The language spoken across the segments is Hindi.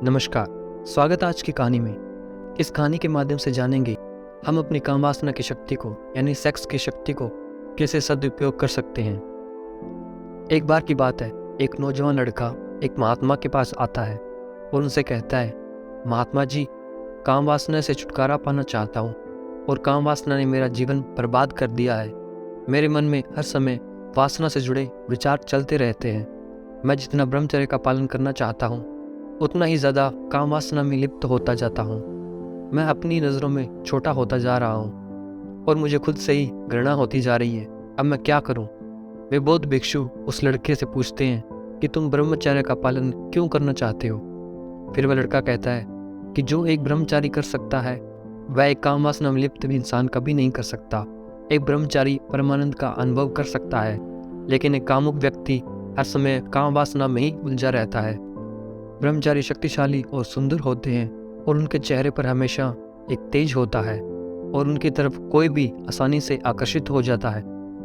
नमस्कार। स्वागत है आज की कहानी में। इस कहानी के माध्यम से जानेंगे हम अपनी काम वासना की शक्ति को यानी सेक्स की शक्ति को कैसे सदुपयोग कर सकते हैं। एक बार की बात है, एक नौजवान लड़का एक महात्मा के पास आता है और उनसे कहता है, महात्मा जी, काम वासना से छुटकारा पाना चाहता हूँ और काम वासना ने मेरा जीवन बर्बाद कर दिया है। मेरे मन में हर समय वासना से जुड़े विचार चलते रहते हैं। मैं जितना ब्रह्मचर्य का पालन करना चाहता हूँ उतना ही ज़्यादा काम वासना में लिप्त होता जाता हूँ। मैं अपनी नज़रों में छोटा होता जा रहा हूँ और मुझे खुद से ही घृणा होती जा रही है। अब मैं क्या करूँ? वे बौद्ध भिक्षु उस लड़के से पूछते हैं कि तुम ब्रह्मचर्य का पालन क्यों करना चाहते हो? फिर वह लड़का कहता है कि जो एक ब्रह्मचारी कर सकता है वह एक काम वासना में लिप्त भी इंसान कभी नहीं कर सकता। एक ब्रह्मचारी परमानंद का अनुभव कर सकता है, लेकिन एक कामुक व्यक्ति हर समय काम वासना में ही उलझा रहता है। ब्रह्मचारी शक्तिशाली और सुंदर होते हैं और उनके चेहरे पर हमेशा एक तेज होता है और उनकी तरफ कोई भी आसानी से आकर्षित हो जाता है।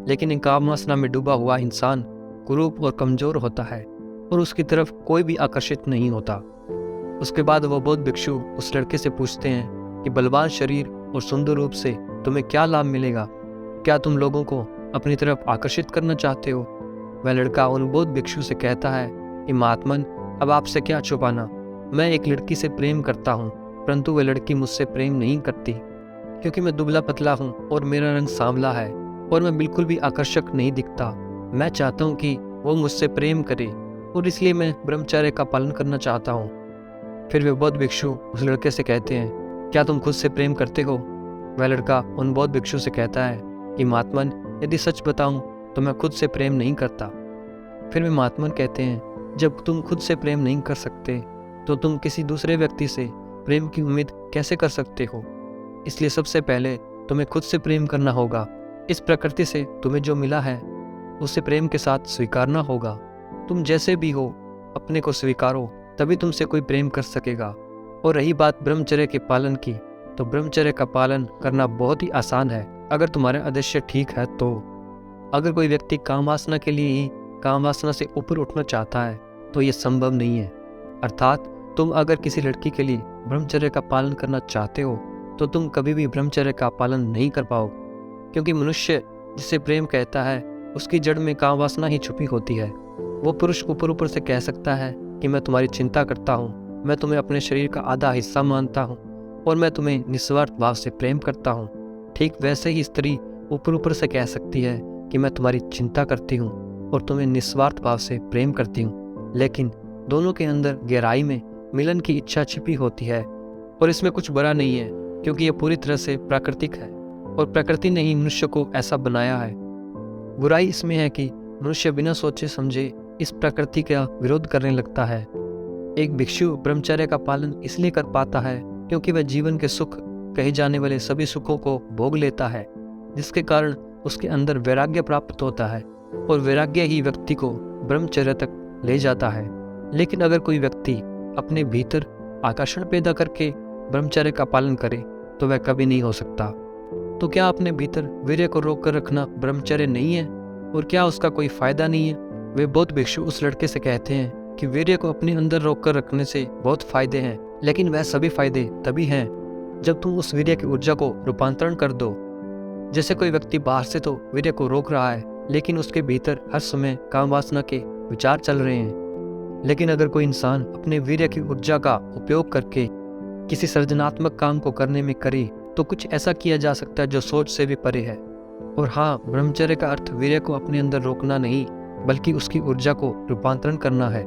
लेकिन एक काम वासना में डूबा हुआ इंसान कुरूप और कमजोर होता है और उसकी तरफ कोई भी आकर्षित नहीं होता। उसके बाद वह बौद्ध भिक्षु उस लड़के से पूछते हैं कि बलवान शरीर और सुंदर रूप से तुम्हें क्या लाभ मिलेगा? क्या तुम लोगों को अपनी तरफ आकर्षित करना चाहते हो? वह लड़का उन बौद्ध भिक्षु से कहता है कि महात्मन, अब आपसे क्या छुपाना, मैं एक लड़की से प्रेम करता हूँ, परंतु वह लड़की मुझसे प्रेम नहीं करती क्योंकि मैं दुबला पतला हूँ और मेरा रंग सांवला है और मैं बिल्कुल भी आकर्षक नहीं दिखता। मैं चाहता हूँ कि वो मुझसे प्रेम करे और इसलिए मैं ब्रह्मचर्य का पालन करना चाहता हूँ। फिर वे बौद्ध भिक्षु उस लड़के से कहते हैं, क्या तुम खुद से प्रेम करते हो? वह लड़का उन बौद्ध भिक्षु से कहता है कि महात्मन, यदि सच बताऊँ तो मैं खुद से प्रेम नहीं करता। फिर वे महात्मन कहते हैं, जब तुम खुद से प्रेम नहीं कर सकते तो तुम किसी दूसरे व्यक्ति से प्रेम की उम्मीद कैसे कर सकते हो? इसलिए सबसे पहले तुम्हें खुद से प्रेम करना होगा। इस प्रकृति से तुम्हें जो मिला है उसे प्रेम के साथ स्वीकारना होगा। तुम जैसे भी हो अपने को स्वीकारो, तभी तुमसे कोई प्रेम कर सकेगा। और रही बात ब्रह्मचर्य के पालन की, तो ब्रह्मचर्य का पालन करना बहुत ही आसान है अगर तुम्हारा उद्देश्य ठीक है तो। अगर कोई व्यक्ति काम वासना के लिए ही काम वासना से ऊपर उठना चाहता है तो ये संभव नहीं है। अर्थात तुम अगर किसी लड़की के लिए ब्रह्मचर्य का पालन करना चाहते हो तो तुम कभी भी ब्रह्मचर्य का पालन नहीं कर पाओगे, क्योंकि मनुष्य जिसे प्रेम कहता है उसकी जड़ में काम वासना ही छुपी होती है। वो पुरुष ऊपर ऊपर से कह सकता है कि मैं तुम्हारी चिंता करता हूँ, मैं तुम्हें अपने शरीर का आधा हिस्सा मानता हूँ और मैं तुम्हें निस्वार्थ भाव से प्रेम करता हूँ। ठीक वैसे ही स्त्री ऊपर ऊपर से कह सकती है कि मैं तुम्हारी चिंता करती हूँ और तुम्हें निस्वार्थ भाव से प्रेम करती हूँ, लेकिन दोनों के अंदर गहराई में मिलन की इच्छा छिपी होती है। और इसमें कुछ बुरा नहीं है क्योंकि यह पूरी तरह से प्राकृतिक है और प्रकृति ने ही मनुष्य को ऐसा बनाया है। बुराई इसमें है कि मनुष्य बिना सोचे समझे इस प्रकृति का विरोध करने लगता है। एक भिक्षु ब्रह्मचर्य का पालन इसलिए कर पाता है क्योंकि वह जीवन के सुख कहे जाने वाले सभी सुखों को भोग लेता है, जिसके कारण उसके अंदर वैराग्य प्राप्त होता है और वैराग्य ही व्यक्ति को ब्रह्मचर्य तक ले जाता है। लेकिन अगर कोई व्यक्ति अपने भीतर आकर्षण पैदा करके ब्रह्मचर्य का पालन करे तो वह कभी नहीं हो सकता। तो क्या अपने भीतर वीर्य को रोक कर रखना ब्रह्मचर्य नहीं है? और क्या उसका कोई फायदा नहीं है? वे बौद्ध भिक्षु उस लड़के से कहते हैं कि वीर्य को अपने अंदर रोक कर रखने से बहुत फायदे हैं, लेकिन वह सभी फायदे तभी हैं जब तुम उस वीर्य की ऊर्जा को रूपांतरण कर दो। जैसे कोई व्यक्ति बाहर से तो वीर्य को रोक रहा है, लेकिन उसके भीतर हर समय काम वासना के विचार चल रहे हैं। लेकिन अगर कोई इंसान अपने वीर्य की ऊर्जा का उपयोग करके किसी सृजनात्मक काम को करने में करे तो कुछ ऐसा किया जा सकता है जो सोच से भी परे है। और हाँ, ब्रह्मचर्य का अर्थ वीर्य को अपने अंदर रोकना नहीं, बल्कि उसकी ऊर्जा को रूपांतरण करना है।